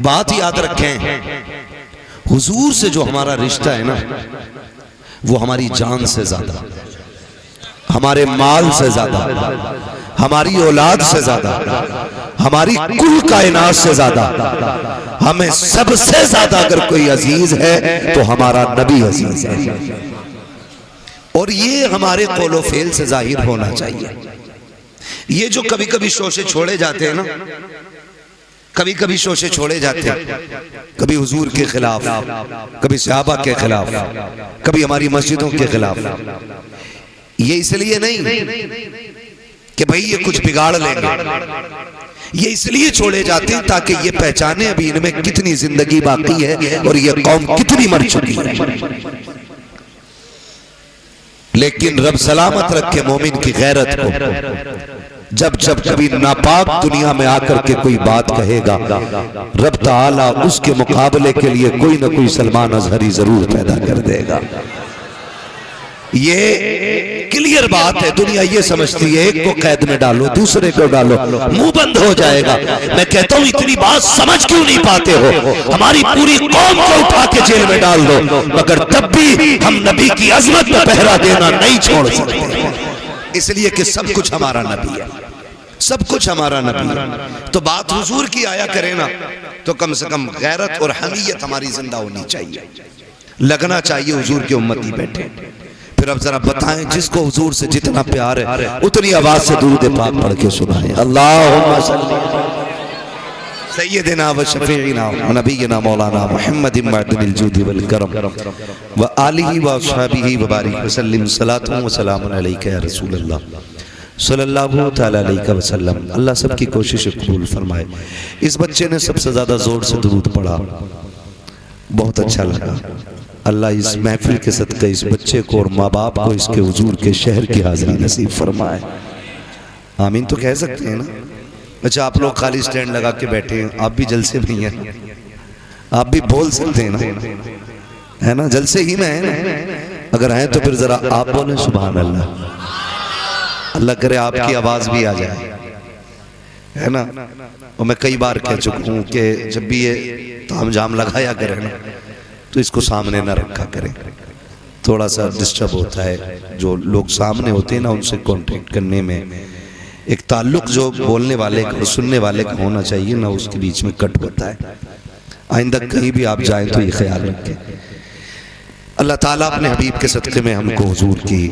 बात याद रखें, हुजूर से जो हमारा रिश्ता है ना, वो हमारी जान से ज्यादा, हमारे माल से ज्यादा, हमारी औलाद से ज्यादा, हमारी कुल कायनात से ज्यादा, हमें सबसे ज्यादा अगर कोई अजीज है तो हमारा नबी अजीज है। और ये हमारे कौलो फेल से जाहिर होना चाहिए। ये जो कभी कभी शोशे छोड़े जाते हैं ना, कभी कभी शोशे छोड़े जाते हैं, कभी हुजूर के खिलाफ, कभी सहाबा के खिलाफ, कभी हमारी मस्जिदों के खिलाफ, ये इसलिए नहीं कि भाई ये कुछ बिगाड़ लेंगे, ये इसलिए छोड़े जाते हैं ताकि ये पहचाने अभी इनमें कितनी जिंदगी बाकी है और ये कौम कितनी मर चुकी है। लेकिन रब सलामत रखे मोमिन की गैरत को। जब जब कभी नापाक दुनिया में आकर के कोई बात कहेगा, रब ताला उसके मुकाबले के लिए कोई ना कोई सलमान अजहरी जरूर पैदा कर देगा। ये क्लियर बात है। दुनिया ये समझती है एक को कैद में डालो, दूसरे को डालो, मुंह बंद हो जाएगा। मैं कहता हूं इतनी बात समझ क्यों नहीं पाते हो? हमारी पूरी कौम को उठा के जेल में डाल दो, मगर तब भी हम नबी की अजमत में पहरा देना नहीं छोड़ सकते, इसलिए कि सब कुछ हमारा नबी है, सब कुछ हमारा नबी है। तो बात हुजूर की आया करे ना, तो कम से कम गैरत और हमीयत हमारी जिंदा होनी चाहिए, लगना चाहिए हुजूर के उम्मती बैठे। फिर अब जरा बताएं, जिसको हुजूर से जितना प्यार है उतनी आवाज से दुरूद पाक पढ़ के सुनाएं। अल्लाहुम्मा सल्ली सय्यिदना व शफीइना व नबीना मौलाना मुहम्मदिन मअदनिल जूदी वल करम व आलिहि व अस्हाबिहि व बारिक वसल्लम। सलातु व सलामुन अलैका या रसूल अल्लाह सल्लल्लाहु तआला अलैहि वसल्लम। अल्लाह सबकी कोशिश कबूल फरमाए। इस बच्चे ने सबसे ज्यादा जोर से दुरूद पढ़ा, बहुत अच्छा लगा। अल्लाह इस महफिल के सदक़े इस बच्चे को और माँ बाप को इसके हुजूर के शहर की हाजिरी नसीब फरमाए। आमीन तो कह सकते हैं ना? अच्छा, आप लोग खाली स्टैंड लगा के बैठे हैं, आप भी जलसे में हैं, आप भी बोल सकते हैं ना, है ना? जलसे ही में है ना? अगर हैं तो फिर जरा आप बोले सुभान अल्लाह। अल्लाह करे आपकी आवाज भी आ जाए, है ना? और मैं कई बार कह चुका हूँ कि जब भी ये ताम झाम लगाया करें ना, तो इसको सामने ना रखा करें, थोड़ा सा डिस्टर्ब होता है। जो लोग सामने होते हैं ना, उनसे कांटेक्ट करने में एक ताल्लुक जो बोलने वाले का और सुनने वाले का होना चाहिए ना, उसके बीच में कट होता है। आइंदा कहीं भी आप जाएं तो ये ख्याल रखें। अल्लाह ताला अपने हबीब के सदक़े में हमको हुजूर की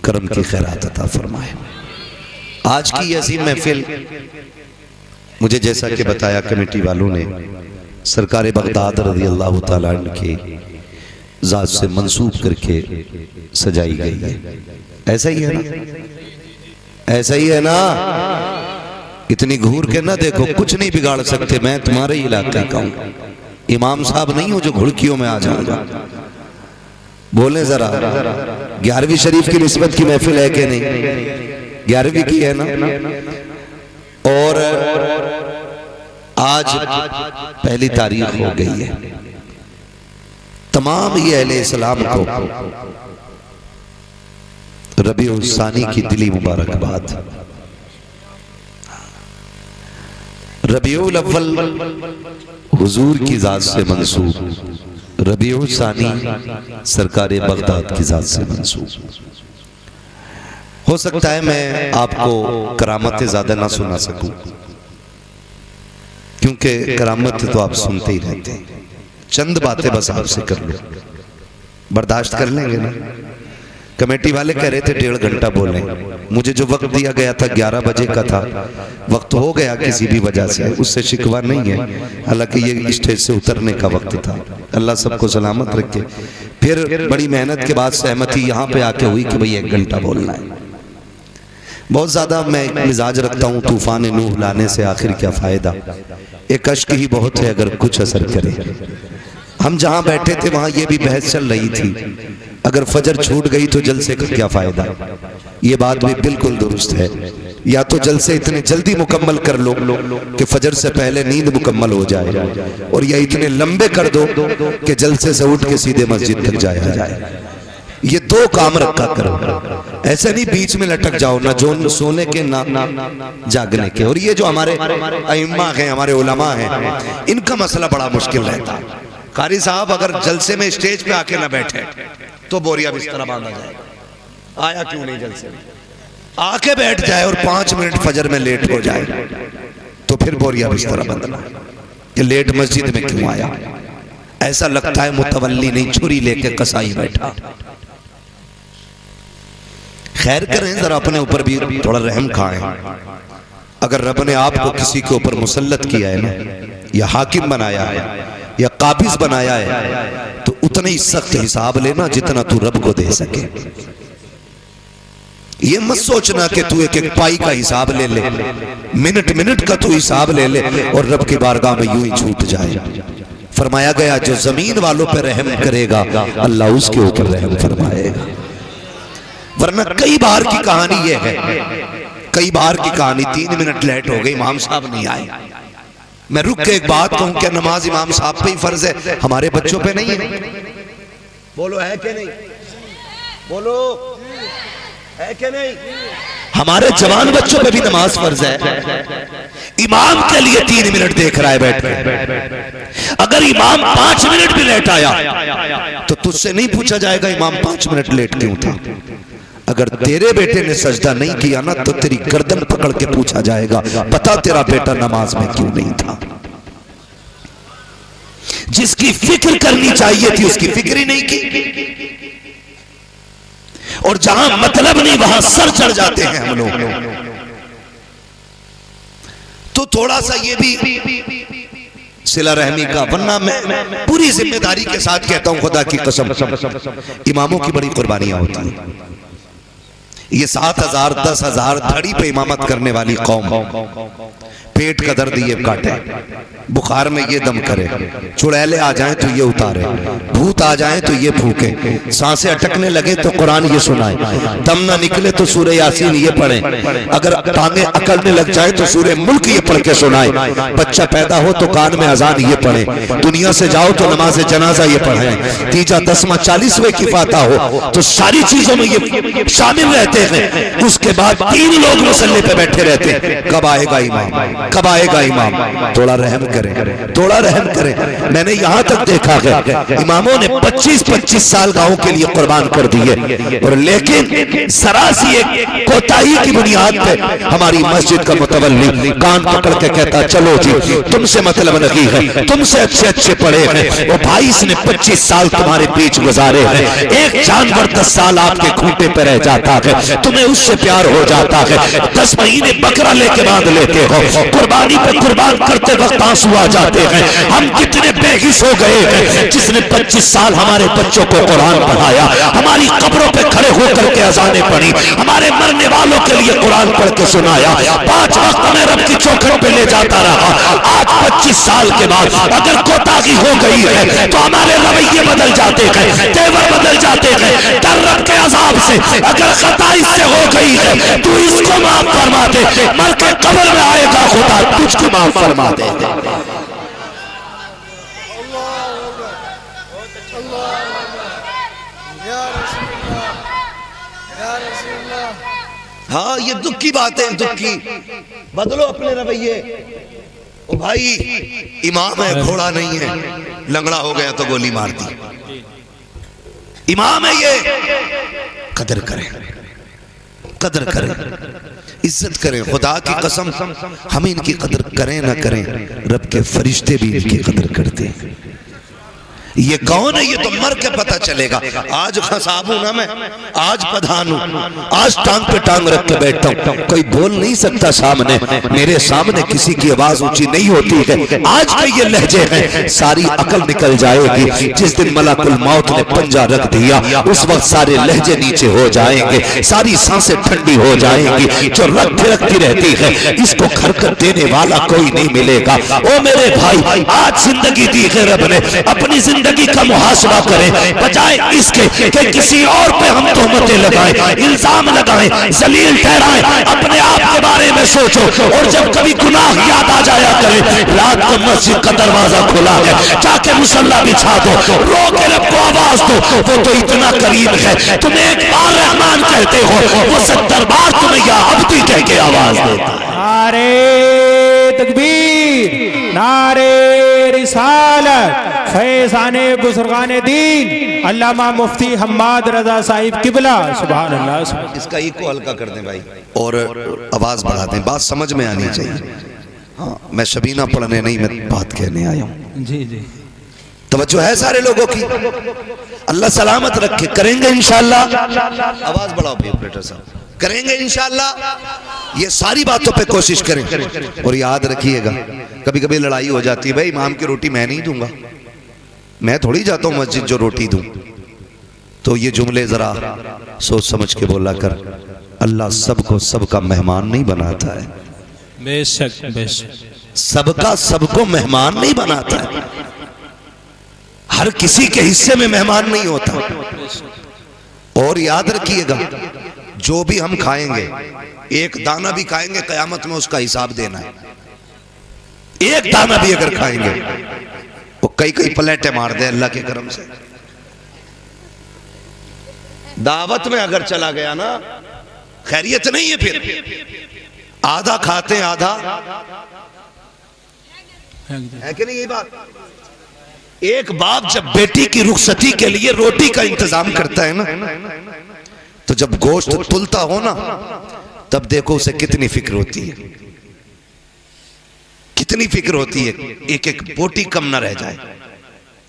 करम की खैरात अता फरमाए। आज की अजीम महफिल मुझे जैसा कि बताया कमेटी वालों ने, सरकार बगदाद रज़ी अल्लाह तआला अन्हु के ज़ात से मंसूब करके सजाई गई है। ऐसा ही है ना? ऐसा ही है ना? इतनी घूर के ना देखो, कुछ नहीं बिगाड़ सकते। मैं तुम्हारे ही इलाके का हूं, इमाम साहब नहीं हूं जो घुड़कियों में आ जाऊंगा। बोले जरा, 11वीं शरीफ की निस्बत की महफिल है कि नहीं? 11वीं की है ना? और आज पहली तारीख हो गई है। तमाम ही अहले इस्लाम को रबीउल सानी की दिली मुबारकबाद। रबीउल अव्वल हुजूर की जात से मंसूब, रबीउल सानी सरकार बगदाद की जात से मंसूब। हो सकता है मैं आपको करामतें ज्यादा ना सुना सकूं, क्योंकि करामत तो आप सुनते ही रहते हैं। चंद बातें बस आपसे कर लो, बर्दाश्त कर लेंगे ना? कमेटी वाले कह रहे थे 1.5 घंटा बोलें, मुझे जो वक्त दिया गया था 11 बजे का था, वक्त हो गया किसी भी वजह से, उससे शिकवा नहीं है। हालांकि ये स्टेज से उतरने का वक्त था। अल्लाह सबको सलामत रखे। फिर बड़ी मेहनत के बाद सहमति यहाँ पे आके हुई कि भाई 1 घंटा बोलना है। बहुत ज्यादा मैं एक मिजाज रखता हूँ, तूफान नूह लाने से आखिर क्या फायदा, एक अश्क ही बहुत है अगर कुछ असर करे। हम जहाँ बैठे थे वहां ये भी बहस चल रही थी, अगर फजर छूट गई तो जलसे का क्या फायदा। ये बात भी बिल्कुल दुरुस्त है। या तो जलसे इतने जल्दी मुकम्मल कर लो कि फजर से पहले नींद मुकम्मल हो जाए, और या इतने लंबे कर दो कि जलसे से उठ के सीधे मस्जिद तक जाया जाए। ये दो काम रखा करो, ऐसे नहीं बीच में लटक जाओ, ना जो सोने के ना जागने के। और ये जो हमारे अइम्मा हैं, हमारे उलमा हैं, इनका मसला बड़ा मुश्किल रहता है। कारी साहब अगर जलसे में स्टेज पे आके ना बैठे तो बोरिया बिस्तरा बांधा जाएगा। आया क्यों नहीं जलसे में, आके बैठ जाए और 5 मिनट फजर में लेट हो जाए तो फिर बोरिया बिस्तरा बंधना। ये लेट मस्जिद में क्यों आया? ऐसा लगता है मुतवल्ली नहीं, छुरी लेके कसाई बैठा। खैर करें, जरा अपने ऊपर भी थोड़ा रहम खाएं। अगर रब ने आपको किसी के ऊपर मुसल्लत किया है ना, या हाकिम बनाया है या काबिज बनाया है, तो उतना ही सख्त हिसाब लेना जितना तू रब को दे सके। ये मत सोचना कि तू एक एक पाई का हिसाब ले ले, मिनट मिनट का तू हिसाब ले ले और रब की बारगाह में यूं ही छूट जाए। फरमाया गया जो जमीन वालों पर रहम करेगा अल्लाह उसके ऊपर रहम फरमाएगा। वरना कई बार की कहानी ये है, कई बार की कहानी 3 मिनट लेट हो गई, इमाम साहब नहीं आए। मैं रुक के एक बात कहूं, क्या नमाज इमाम साहब पे ही फर्ज है, हमारे बच्चों पे नहीं है? बोलो है कि नहीं? बोलो है कि नहीं? हमारे जवान बच्चों पे भी नमाज फर्ज है। इमाम के लिए 3 मिनट देख रहा है बैठ के। अगर इमाम 5 मिनट भी लेट आया तो तुझसे नहीं पूछा जाएगा इमाम 5 मिनट लेट क्यों था। अगर तेरे बेटे ने सजदा नहीं किया ना तो तेरी गर्दन पकड़ के पूछा जाएगा, बता तेरा बेटा नमाज में क्यों नहीं था। जिसकी फिक्र करनी चाहिए थी उसकी फिक्र ही नहीं की, और जहां मतलब नहीं वहां सर चढ़ जाते हैं हम लोग। तो थोड़ा सा ये भी सिला रहमी का, वरना मैं पूरी जिम्मेदारी के साथ कहता हूं खुदा की कसम, इमामों की बड़ी कुर्बानियां होती हैं। ये 7,000 10,000 धड़ी पे इमामत करने वाली कौम, पेट का दर्द ये काटे, बुखार में ये दम करे, चुड़ैले आ जाएं तो ये उतारे, भूत आ जाएं तो ये फूके, सांसें अटकने लगे तो कुरान ये सुनाए, दम ना निकले तो सूरह यासीन ये पढ़े, अगर टांगे अकड़ने लग जाए तो सूरह मुल्क ये पढ़ के सुनाए, बच्चा पैदा हो तो कान में अजान ये पढ़े, दुनिया से जाओ तो नमाज जनाजा ये पढ़े, तीजा 10वां 40वें की फाता हो, तो सारी चीजों में ये शामिल रहते हैं। उसके बाद 3 लोग मुसल्ले पे बैठे रहते हैं, कब आएगा इमाम, कब आएगा इमाम। थोड़ा रहम करें, थोड़ा रहम करें। मैंने यहां तक देखा है इमामों ने 25-25 साल गांव के लिए कुर्बान कर दिए, और लेकिन सरासी एक कोताही की बुनियाद पे हमारी मस्जिद का मुतवल्ली कान पकड़ के कहता चलो जी तुमसे मतलब नहीं है, तुमसे अच्छे अच्छे पढ़े हैं, वो भाई इसने 25 साल तुम्हारे बीच गुजारे हैं, एक जानवर 10 साल आपके खूंटे पे रह जाता है, तुम्हें उससे प्यार हो जाता है, 10 महीने बकरा लेके बांध लेते हो, कुर्बानी पे कुर्बान करते वक्त आंसू आ जाते हैं। हम कितने बेहिस हो गए हैं, जिसने 25 साल हमारे बच्चों को कुरान पढ़ाया, हमारी कब्रों पे खड़े होकर के अजानें पढ़ी, हमारे मरने वालों के लिए कुरान पढ़ के सुनाया, 5 वक्त में रब की चौखट पे ले जाता रहा। आज 25 साल के बाद अगर कोताही हो गई है तो हमारे रवैये बदल जाते हैं, तेवर बदल जाते हैं। डर रब के अजाब से अगर खता इससे हो गई है तू इसको माफ फरमा दे, मर के कब्र में आएगा खुदा तुझको माफ फरमा दे। हाँ ये दुख की बात है, दुख की। बदलो अपने रवैये। ओ भाई इमाम है, घोड़ा नहीं है, लंगड़ा हो गया तो गोली मार दी। इमाम है ये, कदर करें, कदर करें, इज्जत करें। खुदा की कसम हम इनकी कदर करें ना करें, रब के फरिश्ते भी इनकी कदर करते हैं। ये कौन है ये तो मर के पता चलेगा। आज खसाब हूं ना मैं, आज प्रधान हूं, आज टांग पे टांग रख के बैठता हूं, कोई बोल नहीं सकता सामने, मेरे सामने किसी की आवाज ऊंची नहीं होती है। आज के ये लहजे हैं, सारी अकल निकल जाएगी। जिस दिन मलाकुल मौत ने पंजा रख दिया उस वक्त सारे लहजे नीचे हो जाएंगे, सारी सांसें ठंडी हो जाएंगी। जो रग थिरकती रहती है इसको खरकत देने वाला कोई नहीं मिलेगा। ओ मेरे भाई आज जिंदगी दी है रब ने, अपनी जिंदगी जिंदगी का मुहासबा करें, बजाय इसके कि किसी और पे हम तोहमतें लगाएं, इल्जाम लगाएं, जलील ठहराएं। अपने आप के बारे में सोचो, और जब कभी गुनाह याद आ जाया करे, रात को मस्जिद का दरवाजा खुला है, जाके मुसल्ला बिछा दो, रो के रब को आवाज दो, वो तो इतना करीब है, तुम एक बार रहमान कहते हो, वो 70 बार तुम्हें या अब्दी कह के आवाज देता है। नारे तकबीर, नारे रिसालत, फैज़ाने बुजुर्गाने दीन अल्लामा मुफ्ती हम्माद रजा साहिब किबला, सुभान अल्लाह। इसका इको हल्का कर दें भाई, और आवाज बढ़ा दें, बात समझ में आनी चाहिए। हाँ, मैं शबीना पढ़ने नहीं, मैं बात कहने आया हूँ। जी जी, तवज्जो है सारे लोगों की। अल्लाह सलामत रखे, करेंगे इंशाअल्लाह। आवाज बढ़ाओ भाई ऑपरेटर साहब, करेंगे इंशाअल्लाह। ये सारी बातों पे कोशिश करें, और याद रखिएगा कभी कभी लड़ाई हो जाती है, भाई इमाम की रोटी मैं नहीं दूंगा, मैं थोड़ी जाता हूँ मस्जिद जो रोटी दूं। तो ये जुमले जरा सोच समझ के बोला कर। अल्लाह सबको सबका मेहमान नहीं बनाता है, बेशक बेशक, सबका सबको मेहमान नहीं बनाता है, हर किसी के हिस्से में मेहमान नहीं होता। और याद रखिएगा, जो भी हम खाएंगे, एक दाना भी खाएंगे, कयामत में उसका हिसाब देना है। एक दाना भी अगर खाएंगे, वो कई कई प्लेटें मार दे अल्लाह के करम से। दावत में अगर चला गया ना, खैरियत नहीं है, फिर आधा खाते हैं, आधा है कि नहीं? ये बात, एक बाप जब बेटी की रुखसती के लिए रोटी का इंतजाम करता है ना, तो जब गोश्त तुलता हो ना, तब देखो उसे कितनी फिक्र होती है, कितनी फिक्र होती है। एक एक बोटी कम ना रह जाए,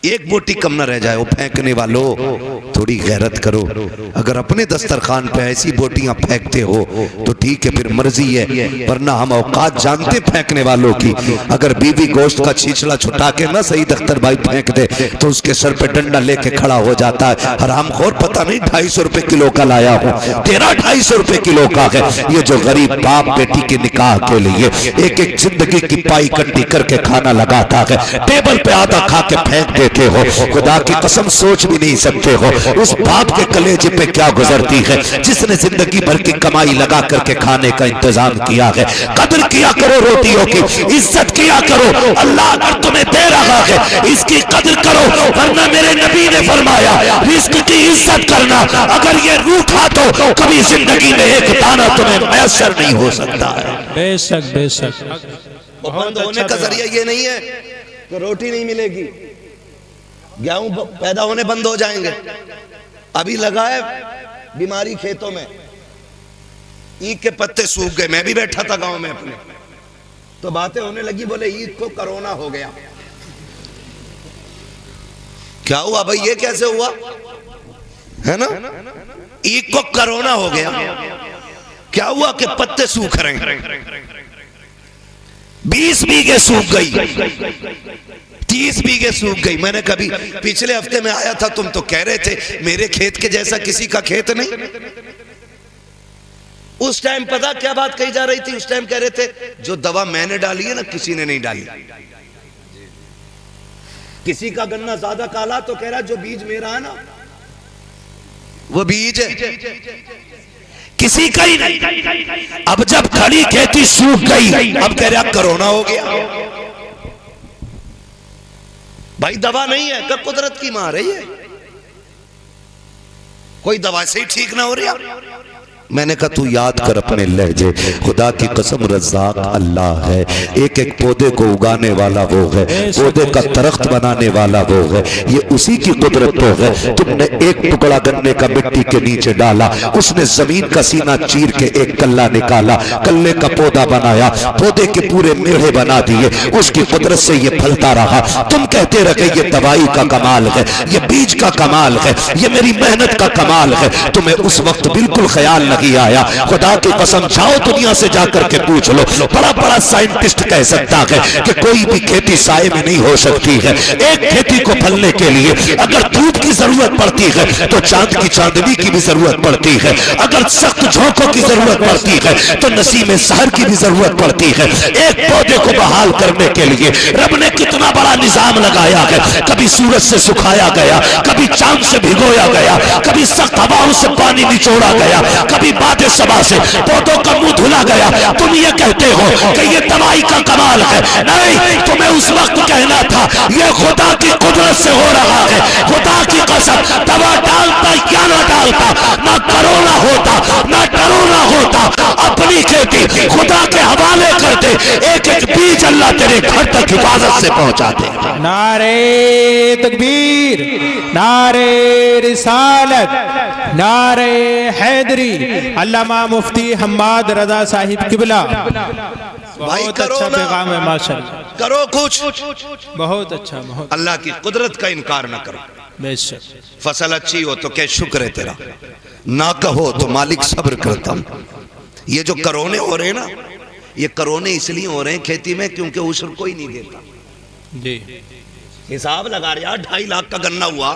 एक बोटी कम ना रह जाए। वो फेंकने वालों, थोड़ी गैरत करो। अगर अपने दस्तरखान पे ऐसी बोटियां फेंकते हो तो ठीक है, फिर मर्जी है, वरना हम औकात जानते फेंकने वालों की। अगर बीवी गोश्त का छीछड़ा छुटा के ना सईद अख्तर भाई फेंक दे, तो उसके सर पे डंडा लेके खड़ा हो जाता है, हरामखोर, पता नहीं 250 रुपए किलो का लाया हूं, तेरा 250 रुपए किलो का है। ये जो गरीब बाप बेटी के निकाह के लिए एक एक जिंदगी की पाई इकट्ठी करके खाना लगाता है, टेबल पे आधा खा के फेंक दे हो, खुदा की कसम सोच भी नहीं सकते हो उस बाप के कलेजे पे क्या गुजरती है, जिसने जिंदगी भर की कमाई लगा करके खाने का इंतजाम किया है। कदर किया करो रोटियों की, इज्जत किया करो। अल्लाह अगर तुम्हें दे रहा है, इसकी कदर करो, वरना मेरे नबी ने फरमाया, रिस्क की इज्जत करना। अगर ये रूठा तो कभी जिंदगी में एक दाना तुम्हें मैसर नहीं हो सकता है। बेशक बेशक, बंद होने का जरिया ये नहीं है कि रोटी नहीं मिलेगी, गेहूं पैदा होने बंद हो जाएंगे। अभी लगा है बीमारी खेतों में, ईख के पत्ते सूख गए। मैं भी बैठा था गांव में अपने, तो बातें होने लगी, बोले ईख को कोरोना हो गया। क्या हुआ भाई, ये कैसे हुआ है ना? ईख को कोरोना हो गया। क्या हुआ कि पत्ते सूख रहे हैं, 20 बीघे सूख गई, 30 बीघे सूख गई। मैंने कभी पिछले हफ्ते में आया था, तुम तो कह रहे थे मेरे खेत के जैसा किसी का खेत नहीं। उस टाइम पता क्या बात कही जा रही थी? उस टाइम कह रहे थे जो दवा मैंने डाली है ना, किसी ने नहीं डाली। किसी का गन्ना ज्यादा काला तो कह रहा जो बीज मेरा है ना, वो बीज है, किसी का ही नहीं। अब जब खड़ी खेती सूख गई, अब कह रहा कोरोना हो गया। भाई दवा नहीं है, कब कुदरत की मार है ये, कोई दवा से ही ठीक ना हो रही। मैंने कहा तू याद कर अपने लहजे, खुदा की कसम रज़्ज़ाक़ अल्लाह है। एक एक पौधे को उगाने वाला वो है, पौधे का दरख्त बनाने वाला वो है, ये उसी की कुदरत तो है। तुमने एक टुकड़ा गन्ने का मिट्टी के नीचे डाला, उसने जमीन का सीना चीर के एक कल्ला निकाला, कल्ले का पौधा बनाया, पौधे के पूरे मेढ़े बना दिए, उसकी कुदरत से ये फलता रहा। तुम कहते रहे ये दवाई का कमाल है, ये बीज का कमाल है, ये मेरी मेहनत का कमाल है। तुम्हें उस वक्त बिल्कुल ख्याल न नहीं आया। खुदा की कसम, जाओ दुनिया से जाकर के पूछ लो, बड़ा बड़ा साइंटिस्ट कह सकता है कि कोई भी खेती साए में नहीं हो सकती है। एक खेती को फलने के लिए अगर धूप की जरूरत पड़ती है तो चांद की चांदनी की भी जरूरत पड़ती है। अगर सख्त झोंकों की जरूरत पड़ती है तो नसीम सहर की भी जरूरत पड़ती है। एक पौधे को बहाल करने के लिए रब ने कितना बड़ा निजाम लगाया है। कभी सूरज से सुखाया गया, कभी चांद से भिगोया गया, कभी सख्त हवाओं से पानी निचोड़ा गया, कभी बादे सबा से पौधों का मुंह धुला गया। तुम ये कहते हो कि ये दवाई का कमाल है। नहीं, तुम्हें उस वक्त कहना था ये खुदा की कुदरत से हो रहा है। खुदा की कसम, दवा डालता या ना डालता, ना कोरोना होता ना टरोना होता, अपनी खेती खुदा के हवाले करते, एक एक बीज अल्लाह तेरे घर तक हिफाजत से पहुंचाते। नारे तकबीर, नारे रिसालत, नारे हैदरी। अल्लामा मुफ्ती हम्माद रजा साहिब किबला, बहुत अच्छा पैगाम है माशाअल्लाह। करो कुछ, बहुत अच्छा, बहुत अल्लाह की कुदरत का इनकार न करो। बेशक। फसल अच्छी हो तो क्या शुक्र है तेरा, ना कहो तो मालिक सब्र करता हूं। ये जो करोने हो रहे हैं ना, ये करोने इसलिए हो रहे हैं खेती में क्योंकि उश्र कोई नहीं देता जी। हिसाब लगा रहा 2.5 लाख का गन्ना हुआ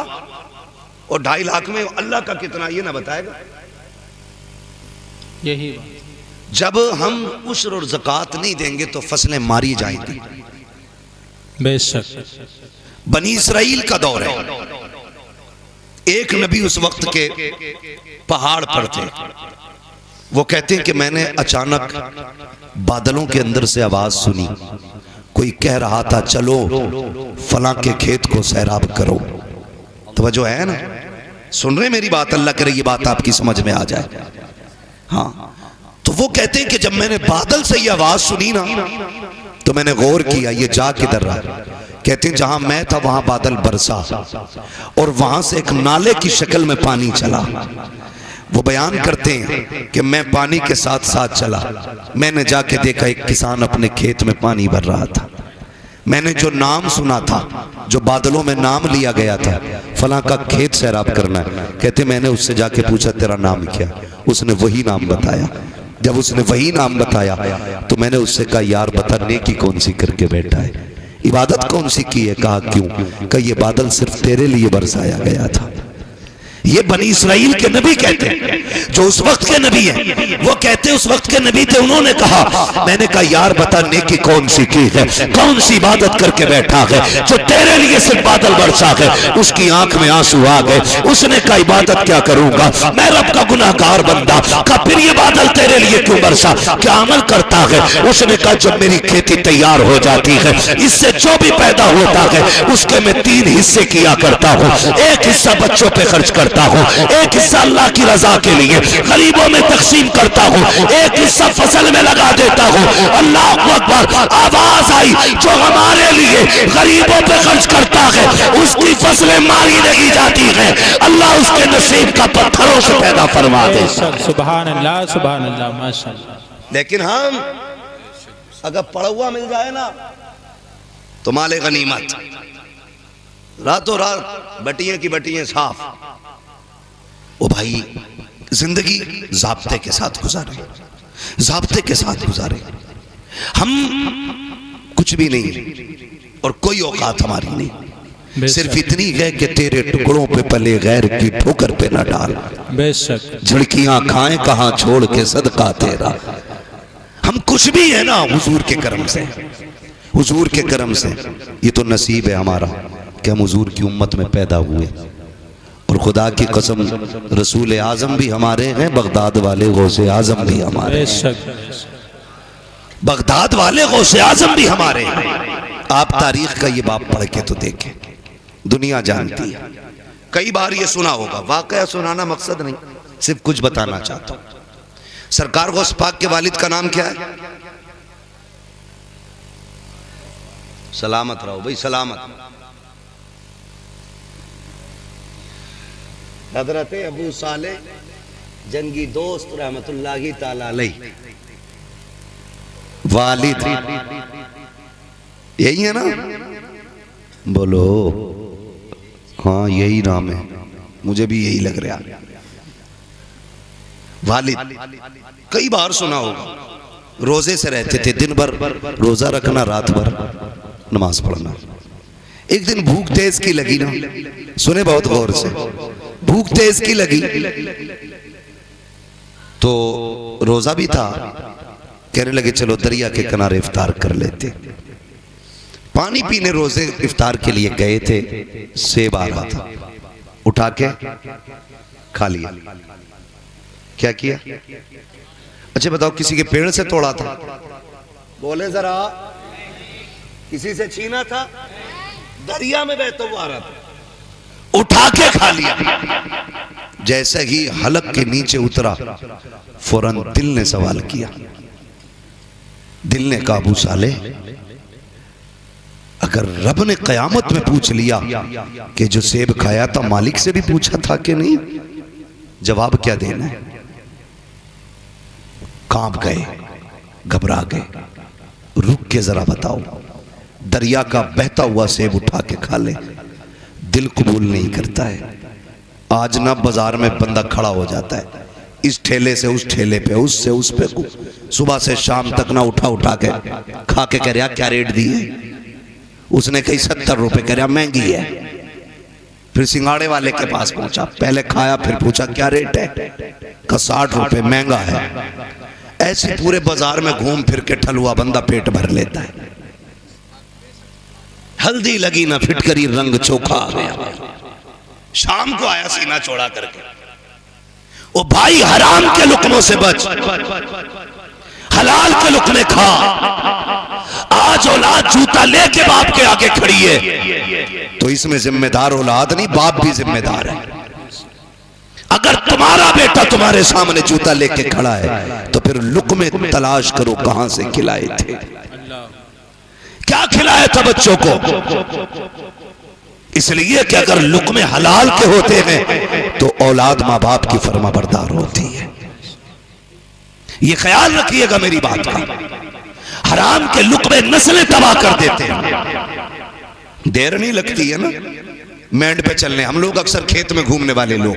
और 2.5 लाख में अल्लाह का कितना ये ना बताएगा। यही जब हम उश्र और ज़कात नहीं देंगे तो फसलें मारी जाएंगी। बेशक। बनी इसराइल का दौर है। एक नबी उस वक्त के पहाड़ पर थे। वो कहते हैं कि मैंने अचानक बादलों के अंदर से आवाज सुनी, कोई कह रहा था चलो फलां के खेत को सैराब करो। तवज्जो है ना, सुन रहे मेरी बात? अल्लाह करे ये बात आपकी समझ में आ जाए। हाँ, तो वो कहते हैं कि जब मैंने बादल से ये आवाज सुनी ना तो मैंने गौर किया ये जा किधर रहा। कहते हैं जहां मैं था वहां बादल बरसा और वहां से एक नाले की शक्ल में पानी चला। वो बयान करते हैं कि मैं पानी के साथ साथ चला। मैंने जाके देखा एक किसान अपने खेत में पानी भर रहा था। मैंने जो नाम सुना था, जो बादलों में नाम लिया गया था, फलां का खेत सैराब करना है, कहते मैंने उससे जाके पूछा तेरा नाम क्या? उसने वही नाम बताया। जब उसने वही नाम बताया तो मैंने उससे कहा यार बता नेकी कौन सी करके बैठा है, इबादत कौन सी की है? कहा क्यों? कहा ये बादल सिर्फ तेरे लिए बरसाया गया था। ये बनी इसराइल के नबी कहते हैं, जो उस वक्त के नबी हैं। वो कहते उस वक्त के नबी थे। उन्होंने कहा, मैंने कहा यार बता नेकी कौन सी की है, कौन सी इबादत करके बैठा है जो तेरे लिए सिर्फ बादल बरसा है? उसकी आंख में आंसू आ गए। उसने कहा इबादत क्या करूंगा, मैं रब का गुनाहगार बंदा। कहा फिर ये बादल तेरे लिए क्यों बरसा, क्या अमल करता है? उसने कहा जब मेरी खेती तैयार हो जाती है, इससे जो भी पैदा होता है उसके मैं 3 हिस्से किया करता हूँ। एक हिस्सा बच्चों पे खर्च करता हूँ, एक हिस्सा अल्लाह की रजा के लिए गरीबों में तकसीम करता हूँ, एक हिस्सा फसल में लगा देता हूँ। अल्लाह अकबर। आवाज आई जो हमारे लिए गरीबों पे खर्च करता है उसकी फसलें मारी नहीं जाती है, अल्लाह उसके नसीब का पत्थरों से पैदा फरमा दे। सुभान अल्लाह, सुभान अल्लाह, माशाअल्लाह। लेकिन हम अगर पड़ा हुआ मिल जाए ना तो माले गनीमत, रातों रात बटियां की बटियां साफ। ओ भाई जिंदगी ज़ाब्ते के साथ गुजारे, ज़ाब्ते के साथ गुजारे। हम कुछ भी नहीं और कोई औकात हमारी नहीं, सिर्फ इतनी है कि तेरे टुकड़ों पे पले गैर की ठोकर पे न डाल। बेशक। झड़कियां खाएं कहां छोड़ के सदका तेरा। हम कुछ भी है ना हुजूर के करम से, हुजूर के करम से। ये तो नसीब है हमारा कि हम हुजूर की उम्मत में पैदा हुए। और खुदा की कसम रसूल आजम भी हमारे हैं, बगदाद वाले गौसे आजम भी हमारे हैं, बगदाद वाले गौसे आजम भी हमारे हैं। आप तारीख का ये बाप पढ़ के तो देखें, दुनिया जानती है। कई बार ये सुना होगा, वाकया सुनाना मकसद नहीं, सिर्फ कुछ बताना चाहता हूं। सरकार गौस पाक के वालिद का नाम क्या है? सलामत रहो भाई, सलामत। हजरत अबू साले जंगी दोस्त रहमतुल्लाहि ताला अलैह वालिद यही है ना? बोलो हाँ यही नाम है, मुझे भी यही लग रहा है। वालिद कई बार सुना होगा, रोजे से रहते थे, दिन भर रोजा रखना, रात भर नमाज पढ़ना। एक दिन भूख तेज की लगी ना, सुने बहुत गौर से, भूख तेज की लगी तो रोजा भी था, कहने लगे चलो दरिया के किनारे इफ्तार कर लेते। पानी पीने रोजे इफ्तार के लिए गए थे, सेब आ रहा था, उठा के खा लिया। क्या किया? अच्छा बताओ, किसी के पेड़ से तोड़ा था? बोले जरा, किसी से छीना था? दरिया में बहता हुआ आ रहा था, उठा के खा लिया। जैसे ही हलक के नीचे उतरा, फौरन दिल ने सवाल किया। दिल ने कहा, अबू साले, अगर रब ने कयामत में पूछ लिया कि जो सेब खाया था मालिक से भी पूछा था कि नहीं, जवाब क्या देना है? कांप गए, घबरा गए। रुक के जरा बताओ, दरिया का बहता हुआ सेब उठा के खा ले, दिल कबूल नहीं करता है। आज ना बाजार में बंदा खड़ा हो जाता है, इस ठेले से उस ठेले पे, उससे उस पे, सुबह से शाम तक ना उठा उठा के खा के कह रहा क्या रेट दी है? उसने कही 70 रुपए, कह रहा महंगी है। फिर सिंगाड़े वाले के पास पहुंचा, पहले खाया फिर पूछा क्या रेट है? का 60 रुपए, महंगा है। ऐसे पूरे बाजार में घूम फिर के ठलुआ बंदा पेट भर लेता है। हल्दी लगी ना फिटकरी, रंग चोखा आ गया। शाम को आया सीना चौड़ा करके, ओ भाई हराम के लुकमों से बच, हलाल के लुकमे खा। आज औलाद जूता लेके बाप के आगे खड़ी है तो इसमें जिम्मेदार औलाद नहीं, बाप भी जिम्मेदार है। अगर तुम्हारा बेटा तुम्हारे सामने जूता लेके खड़ा है तो फिर लुकमे तलाश करो कहां से खिलाए थे, क्या खिलाया था बच्चों को। इसलिए कि अगर लुकमे हलाल के होते हैं तो औलाद मां बाप की फर्माबरदार होती है। ये ख्याल रखिएगा मेरी बात का। हराम के लुकमे नस्लें तबाह कर देते हैं। देर नहीं लगती है ना मैंड पे चलने। हम लोग अक्सर खेत में घूमने वाले लोग,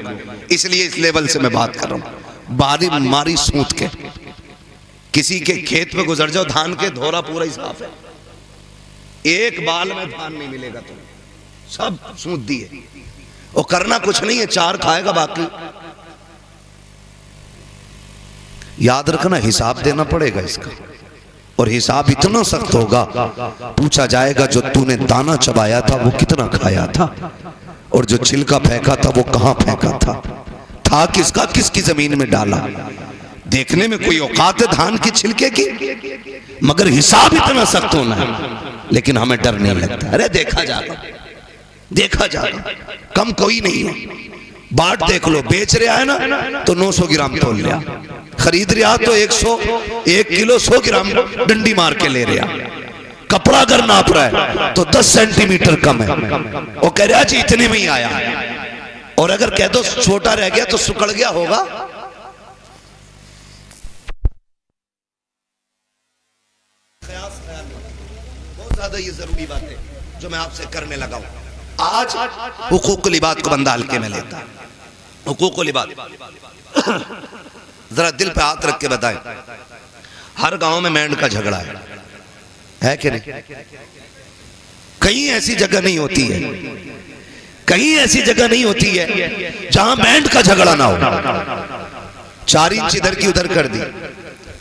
इसलिए इस लेवल से मैं बात कर रहा हूं। बारी मारी सूत के किसी के खेत में गुजर जाओ, धान के धोरा पूरा ही साफ है, एक बाल में धान नहीं मिलेगा तुम्हें, सब सूत दिए। और करना कुछ नहीं है, चार खाएगा बाकी। याद रखना, हिसाब देना पड़ेगा इसका, और हिसाब इतना सख्त होगा, पूछा जाएगा जो तूने दाना चबाया था वो कितना खाया था, और जो छिलका फेंका था वो कहां फेंका था किसका, किसकी जमीन में डाला। देखने में कोई औकात है धान की छिलके की, मगर हिसाब इतना सख्त होना है। लेकिन हमें डर नहीं लगता, अरे देखा जाएगा, देखा जाएगा, कम कोई नहीं है। बाट देख लो, बेच रहा है ना तो 900 ग्राम तोल लिया, खरीद रहा तो 1 किलो 100 ग्राम डंडी मार के ले रहा। कपड़ा अगर नाप रहा है तो 10 सेंटीमीटर कम है, वो कह रहा जी इतने में ही आया। और अगर कह दो छोटा रह गया तो सुकड़ गया होगा। बहुत ज्यादा ये जरूरी बात है जो मैं आपसे करने लगा हूं। आज हुकूकुल इबाद को बंदा हल्के में लेता है। हुकूकुल इबाद जरा दिल पे हाथ रख के बताएं, हर गांव में मेंढ का झगड़ा है कि नहीं? कहीं ऐसी जगह नहीं होती है, कहीं ऐसी जगह नहीं होती है जहां मेंढ का झगड़ा ना हो। 4 इंच इधर की उधर कर दी,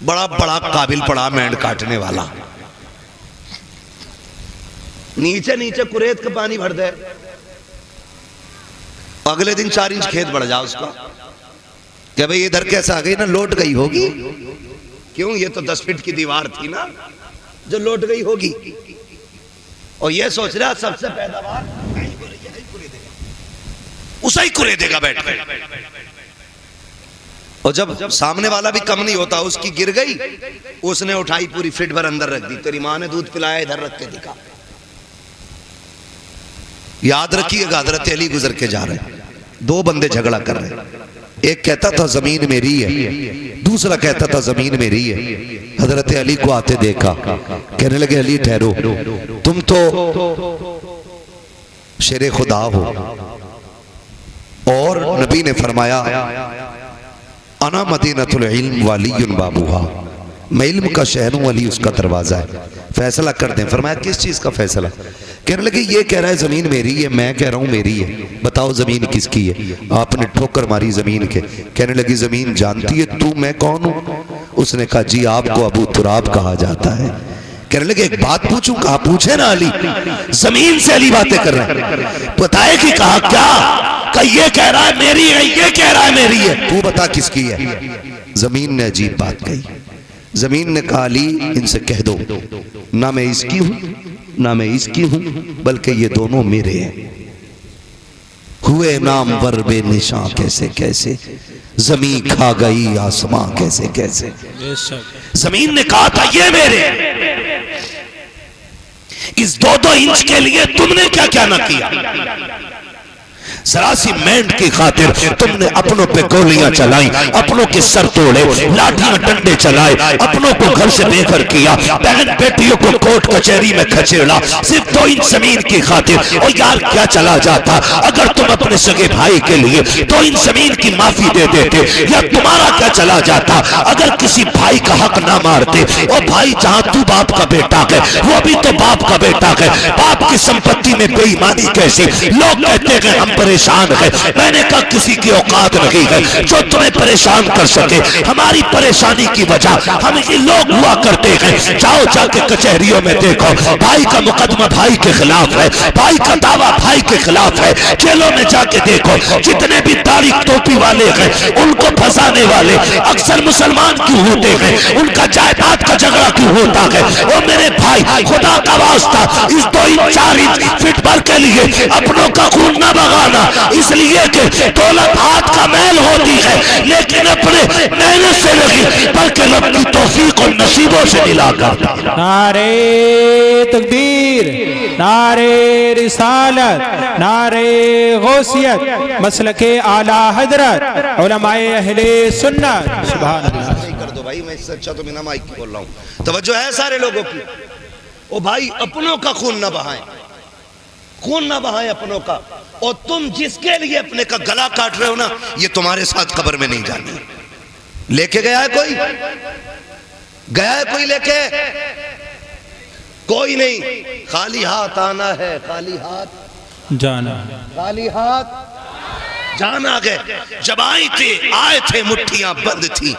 बड़ा बड़ा काबिल पड़ा मेंढ काटने वाला, नीचे नीचे कुरेद का पानी भर दे, अगले दिन 4 इंच खेत बढ़ जाओ उसका, क्या भाई इधर कैसे आ गई ना, लौट गई होगी। क्यों? ये तो 10 फीट की दीवार थी ना जो लौट गई होगी। और ये सोच रहा सबसे पैदावार उसे ही कुरेदेगा बैठ के। और जब सामने वाला भी कम नहीं होता, उसकी गिर गई, उसने उठाई पूरी फीट भर अंदर रख दी, तेरी माँ ने दूध पिलाया इधर रख के दिखा। याद रखिएगा, हजरत अली गुजर के जा रहे, 2 बंदे झगड़ा कर रहे, एक कहता था जमीन मेरी है, दूसरा कहता था जमीन मेरी है। हजरत अली को आते देखा, कहने लगे अली ठहरो, तुम तो शेरे खुदा हो, और नबी ने फरमाया अना मदीनतुल इल्म वालियुन बाबूहा, मैं इल्म का शहर हूँ, अली उसका दरवाज़ा है, फैसला कर दें। फरमाया किस चीज़ का फैसला? कहने लगे ये कह रहा है ज़मीन मेरी है, मैं कह रहा हूँ मेरी है, बताओ ज़मीन किसकी है? आपने ठोकर मारी ज़मीन के। कहने लगी ज़मीन जानती है तू मैं कौन हूँ? उसने कहा जी आपको अबू तुराब कहा जाता है। कहने लगे एक बात पूछूं? कहा पूछे ना अली। ज़मीन से अली बातें कर रहे हैं, बताए कि कहा क्या? कहा ये कह रहा है मेरी है, ये कह रहा है मेरी है, तू बता किसकी है? ज़मीन ने अजीब बात कही। ज़मीन ने कहा अली इनसे कह दो ना मैं इसकी हूं ना मैं इसकी हूं, बल्कि ये दोनों मेरे हैं। हुए नाम वर बेनिशां कैसे कैसे, ज़मीन खा गई आसमां कैसे कैसे। ज़मीन ने कहा था ये मेरे, इस 2-2 इंच के लिए तुमने क्या क्या ना किया। जरा सी मेंढ की खातिर तुमने अपनों पे गोलियां चलाई, अपनों के सर तोड़े, लाठियां डंडे चलाए, अपनों को घर से बेघर किया, बहन बेटियों को कोर्ट कचहरी में खचेड़ा, सिर्फ 2 इंच जमीन की खातिर। और यार क्या चला जाता अगर तुम अपने सगे भाई के लिए 2 इंच जमीन की माफी दे देते, या तुम्हारा क्या चला जाता अगर किसी भाई का हक ना मारते। और भाई जहां तू बाप का बेटा है वो भी तो बाप का बेटा है, बाप की संपत्ति में बेईमानी कैसी? लोग कहते हैं हम परेशान है, मैंने कहा किसी की औकात नहीं है जो तुम्हें परेशान कर सके। हमारी परेशानी की वजह हम ये लोग हुआ करते हैं। जाओ जाके कचहरियों में देखो, भाई का मुकदमा भाई के खिलाफ है, भाई का दावा भाई के खिलाफ है। जेलों में जाके देखो, जितने भी दाढ़ी टोपी वाले हैं उनको फंसाने वाले अक्सर मुसलमान क्यों होते हैं? उनका जायदाद का झगड़ा क्यों होता है? और मेरे भाई खुदा का वास्ता इस 2 इंच 4 इंच फिट भर के लिए अपनों का खून न बगाना, इसलिए कि दौलत हाथ का मैल होती है लेकिन अपने मेहनत से नहीं बल्कि रब की तौफीक और नसीबों से मिलाकर। नारे तकबीर, नारे रिसालत, नारे गौसियत, मसलके आला हजरत, उलमाए अहले सुन्नत। सुभान अल्लाह। सही कर दो भाई, मैं इससे अच्छा तो बिना माइक की बोल रहा हूँ। तवज्जो है सारे लोगों की। ओ भाई अपनों का खून ना बहाएं, खून ना बहाएं अपनों का। और तुम जिसके लिए अपने का गला काट रहे हो ना, ये तुम्हारे साथ कब्र में नहीं जानी। लेके गया है कोई? गया है कोई लेके? कोई नहीं। खाली हाथ आना है, खाली हाथ जाना, खाली हाथ जाना। गए जब आए थे मुट्ठियां बंद थी,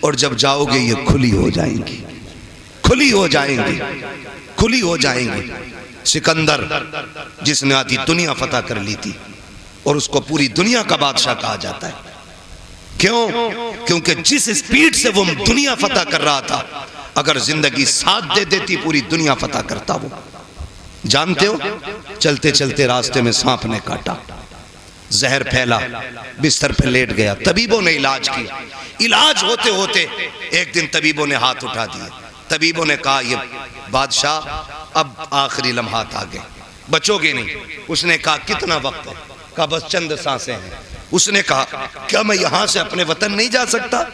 और जब जाओगे ये खुली हो जाएंगी, खुली हो जाएंगी, खुली हो जाएंगी। सिकंदर जिसने आधी दुनिया फतह कर ली थी और उसको पूरी दुनिया का बादशाह कहा जाता है। क्यों? क्योंकि जिस स्पीड से वो दुनिया फतह कर रहा था, अगर जिंदगी साथ दे देती पूरी दुनिया फतह करता वो। जानते हो, चलते चलते रास्ते में सांप ने काटा, जहर फैला, बिस्तर पे लेट गया, तबीबों ने इलाज किया। इलाज होते होते एक दिन तबीबों ने हाथ उठा दिए। तबीबों ने कहा ये बादशाह अब आखिरी लम्हात आ गए, बचोगे नहीं। उसने कहा कितना वक्त है? कहा बस चंद सांसें हैं। उसने कहा क्या मैं यहां से अपने वतन नहीं जा सकता?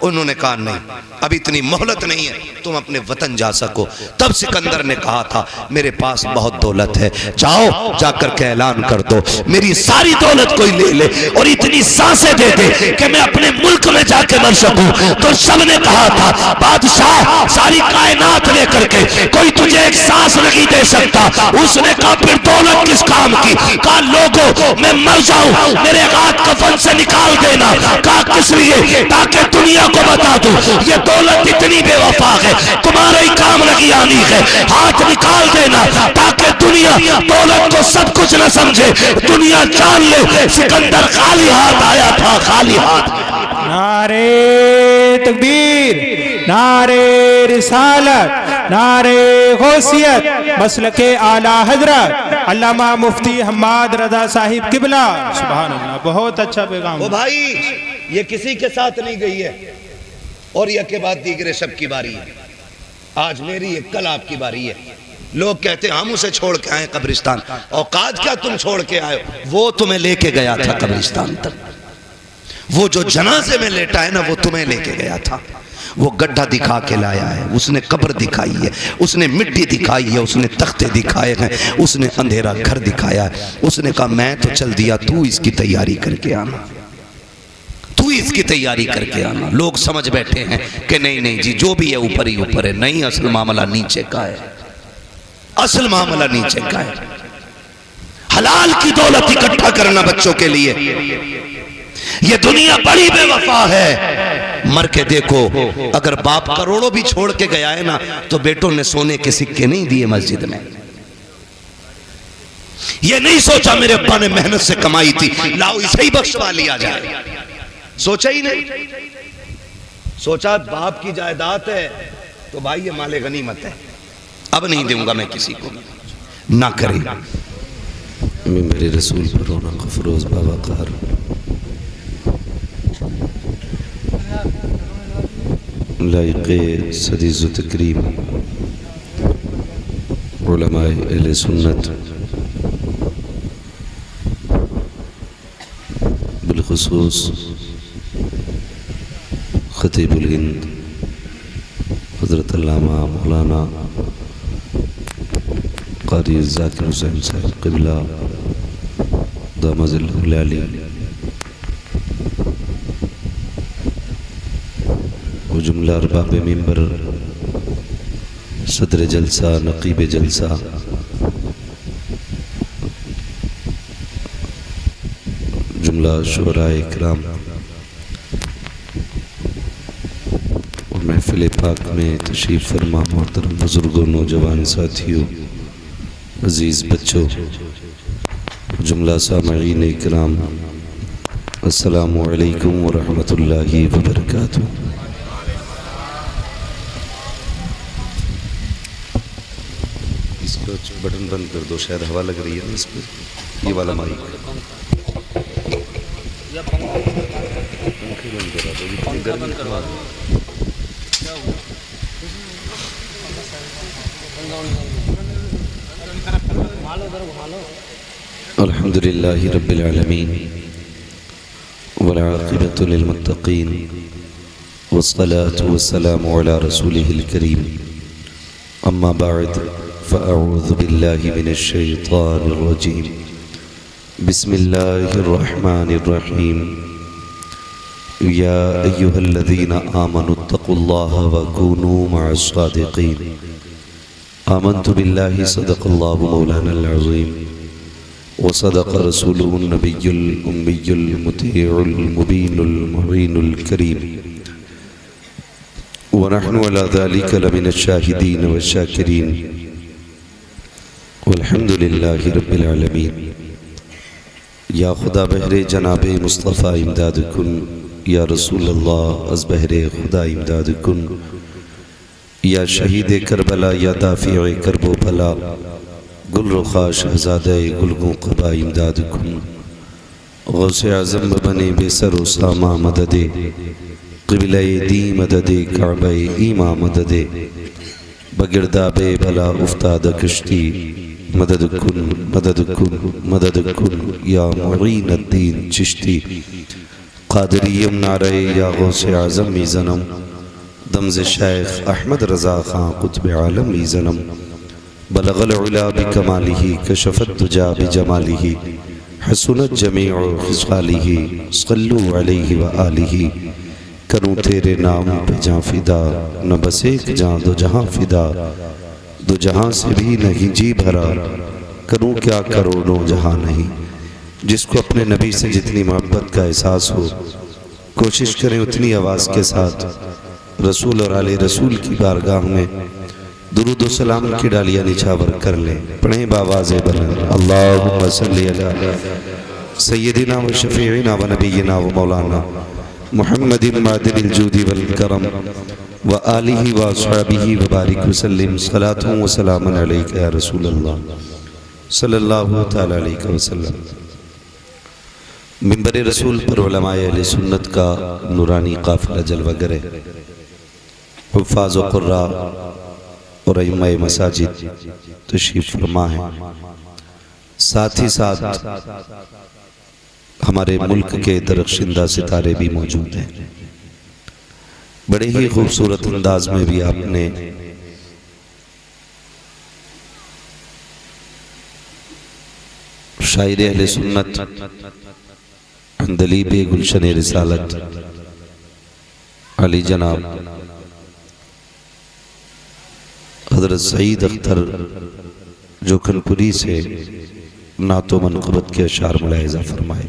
उन्होंने कहा नहीं, अब इतनी मोहलत नहीं है तुम अपने वतन जा सको। तब सिकंदर ने कहा था मेरे पास बहुत दौलत है, जाओ जाकर के ऐलान कर दो मेरी सारी दौलत कोई ले ले और इतनी सांसें दे दे कि मैं अपने मुल्क में जाके मर सकूं। तो सबने कहा था बादशाह सारी कायनात लेकर के कोई तुझे एक सांस नहीं दे सकता। उसने कहा फिर दौलत किस काम की? कहा लोगों मैं मर जाऊं, मेरे हाथ कफन से निकाल देना। कहा किस लिए? ताकि दुनिया को बता दूं ये दौलत इतनी बेवफा है, तुम्हारे ही काम लगी आनी है। हाथ निकाल देना ताकि दुनिया दौलत को सब कुछ न समझे, दुनिया जान ले सिकंदर खाली हाथ आया था, खाली हाथ। नारे तकबीर, नारे रिसालत, नारे गौसियत, मसलके आला हजरत अल्लामा मुफ्ती हम्माद रजा साहिब किबला। सुभान अल्लाह, बहुत अच्छा पैगाम। ओ भाई ये किसी के साथ नहीं गई है, और यह के बाद दीगरे सब की बारी है। आज मेरी है, कल आपकी बारी है। लोग कहते हैं हम उसे छोड़ के आए कब्रिस्तान। औकात क्या तुम छोड़ के आए? वो तुम्हें लेके गया था कब्रिस्तान तक। वो जो जनाजे में लेटा है ना, वो तुम्हें लेके गया था। वो गड्ढा दिखा के लाया है, उसने कब्र दिखाई है, उसने मिट्टी दिखाई है, उसने तख्ते दिखाए हैं, उसने अंधेरा घर दिखाया है। उसने कहा मैं तो चल दिया, तू इसकी तैयारी करके आना, तू इसकी तैयारी करके आना। लोग समझ बैठे हैं कि नहीं नहीं जी जो भी है ऊपर ही ऊपर है। नहीं, असल मामला नीचे का है, असल मामला नीचे का है। हलाल की दौलत इकट्ठा करना बच्चों के लिए, ये दुनिया बड़ी बेवफा है। मर के देखो, अगर बाप करोड़ों भी छोड़ के गया है ना, तो बेटों ने सोने के सिक्के नहीं दिए मस्जिद में। ये नहीं सोचा मेरे अब्बा ने मेहनत से कमाई थी, लाओ इसे ही बख्शवा लिया जाए। सोचा ही नहीं। सोचा बाप की जायदाद है तो भाई ये माले गनीमत है, अब नहीं दूंगा मैं किसी को। ना करे मेरे रसूल पर रौनक फरोज बाबा कार। लाइक़े सदीज़ तकरीम उलमाए अहले सुन्नत, बिलखुसूस खतीबुल हिंद हज़रत अल्लामा मौलाना क़ारी ज़ाकिर हुसैन साहब क़िबला दामज़िल्लहुल आली, वो जुमला अरबाब मिंबर, सदर जलसा, नक़ीब जलसा, जुमला शुअराए इकराम और महफिल पाक में तशरीफ़ फरमा मोहतरम बुज़ुर्गों, नौजवान साथियों, अज़ीज़ बच्चों, जुमला सामईन इकराम, अस्सलामु अलैकुम व रहमतुल्लाहि व बरकातुहू। इसको बटन बंद कर दो, शायद हवा लग रही है ना इस पर, ये वाला माइक पंखे बंद करा दो, इतनी गर्मी करवा दो। अल्हम्दुलिल्लाहि रब्बिल आलमीन वल आक़िबतु लिल मुत्तक़ीन वस्सलातु वस्सलामु अला रसूलिहिल करीम, अम्मा बअद फ़अऊज़ु बिल्लाहि मिनश शैतानिर रजीम, बिस्मिल्लाहिर रहमानिर रहीम। या अय्युहल्लज़ीना आमनुत्तक़ुल्लाह व कूनू मअस सादिक़ीन। आमन्तु बिल्लाहि सदक़ल्लाहु मौलानल अज़ीम व सदक़ रसूलुहुन नबियुल उम्मियुल मुतीउल मुबीनुल मुबीनुल करीम व नहनु अला ज़ालिका लमिनश शाहिदीन व शाकिरीन वल्हम्दुलिल्लाहि रब्बिल आलमीन। या खुदा बहरे जनाबे मुस्तफ़ा इमदाद कुन, या रसूल अल्लाह अज़ बहरे खुदा इमदाद कुन, या शहीद करबला, या दाफ़िए करबो भला, गुल रुखा शहज़ादे गुलगो क़बा इमदाद कुन, गौसे आज़म बने बेसर व सामा मददे, क़िबले दी मददे, काबे ईमा मददे, बगिरदाबे भला उफ्ताद कश्ती, मदद कुन मदद कुन मदद कुन, या मुईन अद्दीन चिश्ती, क़ादिरियम नारे या गौसे आज़म ई ज़नम, दमज़ शेख अहमद रज़ा ख़ां क़ुत्ब आलम ई ज़नम, बलग़ल उला बिकमालिही कशफ़त दुजा बिजमालिही, हसनत जमीउ ख़िसालिही, सल्लु अलैहि व आलिही। करूँ तेरे नाम पे जाँ फ़िदा, न बस एक जाँ दो जहाँ फ़िदा, दो जहाँ से भी नहीं जी भरा, करूँ क्या करोड़ों जहाँ नहीं। जिसको अपने नबी से जितनी मोहब्बत का एहसास हो, कोशिश करें उतनी आवाज़ के साथ रसूल और आले रसूल की बारगाह में दुरूद व सलाम की डालियाँ निछावर कर लें। पढ़ें बावाज़े बुलंद, अल्लाहुम्मा सल्ली अला सय्यदिना व शफ़ीइना व नबिय्यिना व मौलाना मुहम्मदिन मादिनिल जूदी वल करम व आलिही व अस्हाबिही व बारिक वसल्लिम, सलातुन व सलामुन अलैका या रसूल अल्लाह सल्लल्लाहु तआला अलैहि वसल्लम। मिंबर रसूल पर उलमाए अहले सुन्नत का नूरानी काफ़िला जलवागर है। हुफ़ाज़ व क़ुर्रा और अइम्माए मसाजिद तशरीफ़ फरमा है। साथ ही साथ हमारे मुल्क के दरख्शिंदा सितारे भी मौजूद हैं। बड़े ही खूबसूरत अंदाज में भी आपने शायर अहले सुन्नत दलीब गुलशन रिसालत अली जनाब हज़रत सईद अख्तर जोखनपुरी से नातो मनक़बत के अशार मुलाहिज़ा फरमाए।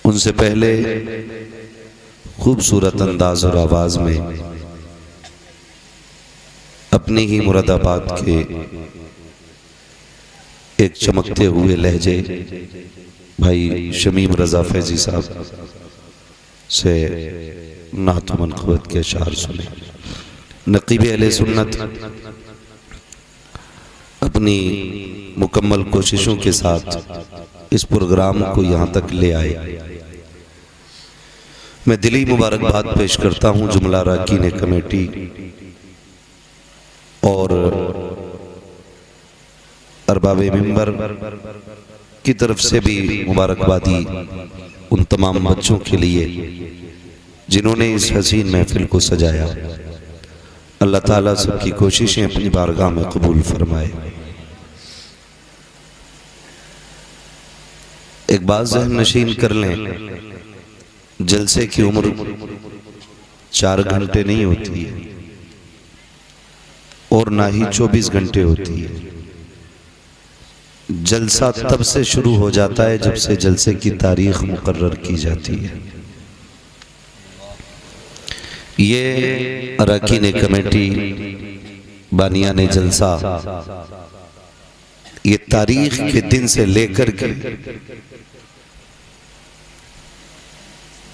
उनसे पहले खूबसूरत अंदाज और आवाज़ में अपनी ही मुरादाबाद के एक चमकते हुए लहजे भाई शमीम रज़ा फैज़ी साहब से नात मनक़बत के अशार सुने। नक़ीब अहले सुन्नत अपनी मुकम्मल कोशिशों के साथ इस प्रोग्राम को यहाँ तक ले आए। मैं दिली मुबारकबाद पेश करता हूँ जुमला अरकान कमेटी और अरबाब मिंबर की तरफ से भी मुबारकबादी उन तमाम बच्चों के लिए जिन्होंने इस हसीन महफिल को सजाया। अल्लाह ताला सबकी कोशिशें अपनी बारगाह में कबूल फरमाए। एक बात ज़हन नशीन कर लें, जलसे की उम्र 4 घंटे नहीं होती है और ना ही 24 घंटे होती है। जलसा तब से शुरू हो जाता है जब से जलसे की तारीख मुकर्रर की जाती है। ये अरकान कमेटी बानियाने जलसा ये तारीख के दिन से लेकर के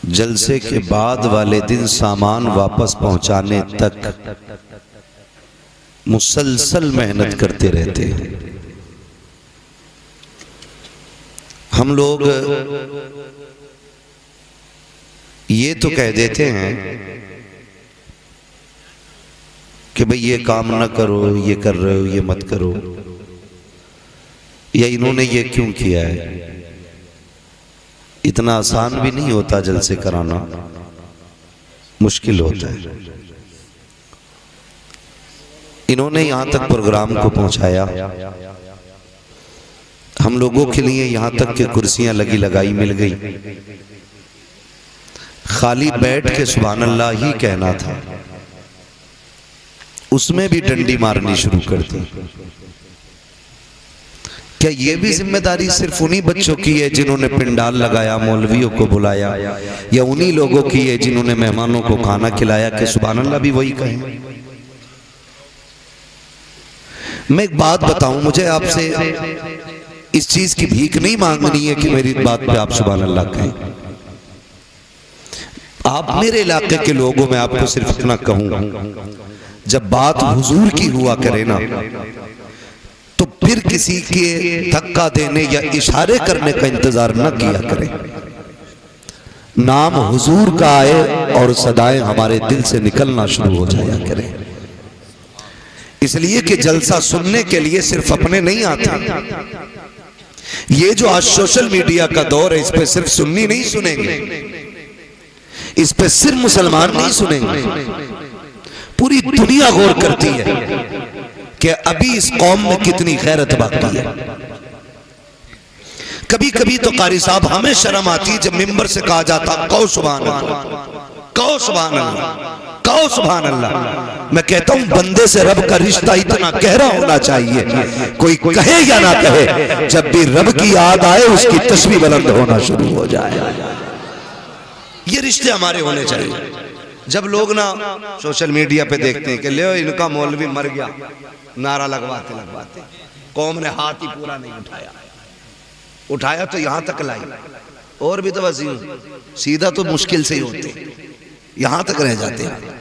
जलसे के बाद वाले दिन सामान वापस पहुंचाने तक मुसलसल मेहनत करते रहते हैं। हम लोग ये तो कह देते हैं कि भाई ये काम ना करो, ये कर रहे हो, ये मत करो, या इन्होंने ये क्यों किया है। इतना आसान भी नहीं होता जलसे कराना, मुश्किल होता है। इन्होंने यहां तक प्रोग्राम को पहुंचाया, हम लोगों के लिए यहां तक कि कुर्सियां लगी लगाई मिल गई। खाली बैठ के सुभान अल्लाह ही कहना था, उसमें भी डंडी मारनी शुरू कर दी। क्या ये भी जिम्मेदारी सिर्फ उन्हीं बच्चों की है जिन्होंने पिंडाल लगाया, मौलवियों को बुलाया, या उन्हीं लोगों की है जिन्होंने मेहमानों को खाना खिलाया कि सुभान अल्लाह भी वही कहें। मैं एक बात बताऊं, मुझे आपसे इस चीज की भीख नहीं मांगनी है कि मेरी बात पे आप सुभान अल्लाह कहें। आप मेरे इलाके के लोगों में आपको सिर्फ इतना कहूं, जब बात हुजूर की हुआ करे ना, तो फिर किसी के धक्का देने या इशारे करने का इंतजार न किया करें। नाम हुजूर का आए और सदाएं हमारे दिल से निकलना शुरू हो जाया करें। इसलिए कि जलसा सुनने के लिए सिर्फ अपने नहीं आते। ये जो आज सोशल मीडिया का दौर है, इस पे सिर्फ सुन्नी नहीं सुनेंगे, इस पे सिर्फ मुसलमान नहीं सुनेंगे, पूरी दुनिया गौर करती है कि अभी इस कौम में कितनी गैरत बाकी है। कभी कभी तो कारी साहब हमें शर्म आती है जब मिंबर से कहा जाता कहो सुभान अल्लाह, कहो सुभान अल्लाह, कहो सुभान अल्लाह। मैं कहता हूं बंदे से रब का रिश्ता इतना गहरा होना चाहिए, कोई कहे या ना कहे, जब भी रब की याद आए उसकी तस्बीह बुलंद होना शुरू हो जाए। ये रिश्ते हमारे होने चाहिए। जब लोग ना सोशल मीडिया पे देखते हैं कि ले इनका मौलवी मर गया, नारा लगवाते लगवाते कौम ने हाथ ही पूरा नहीं उठाया, उठाया तो यहां तक लाई, और भी तो वसीम सीधा तो मुश्किल से ही होते, यहां तक रह जाते हैं।